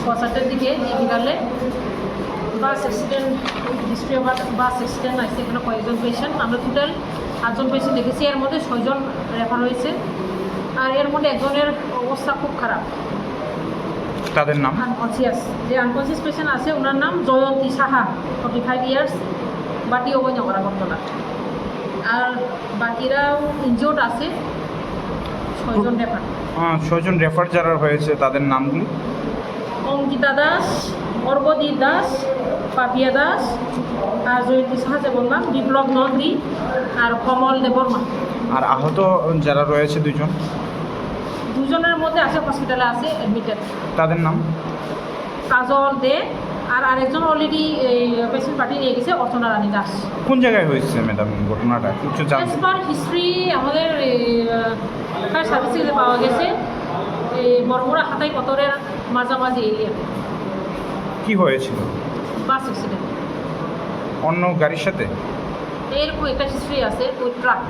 4টার দিকে বিকালে bus accident history of bus accident আছে এখানে কয়েকজন পেশেন্ট। আমরা টোটাল 8জন পেশেন্ট দেখেছি, এর মধ্যে 6জন রেফার হয়েছে, আর এর মধ্যে একজনের অবস্থা খুব খারাপ। তাদের নাম? আনকনসিয়াস। যে আনকনসিয়াস পেশেন্ট আছে ওনার নাম জয়ন্তী সাহা, 45 ইয়ার্স, বাটি অবৈধ করা ঘটনা। আর বাকিরাও ইনজোর্ড আছে, 6জন রেফার। 6জন রেফার যারা হয়েছে তাদের নামগুলি? অঙ্কিতা দাস, অর্বদীপ দাস, পাপিয়া দাস, আর জয়ন্তী সাহা যে বললাম, বিপ্লব নন্দী আর কমল দেববর্মা। আর আহত যারা রয়েছে 2জন? 2জনের মধ্যে আছে হসপিটালে আছে অ্যাডমিটেড। তাদের নাম? কাজল দে, আর আরেকজন অলরেডি এই পেশেন্ট পার্টি নিয়ে গেছে, অর্চনা রানী দাস। কোন জায়গায় হয়েছে ম্যাডাম ঘটনাটা কিছু জানেন? অ্যাজ পার হিস্ট্রি আমাদের ফায়ার সার্ভিসে পাওয়া গেছে এই বরমুড়া হাতাই কতরের মাঝামাঝি এরিয়া। কি হয়েছিল? Bus accident. অন্য গাড়ির সাথে? এরকম একটা হিস্ট্রি আছে, ওই ট্রাক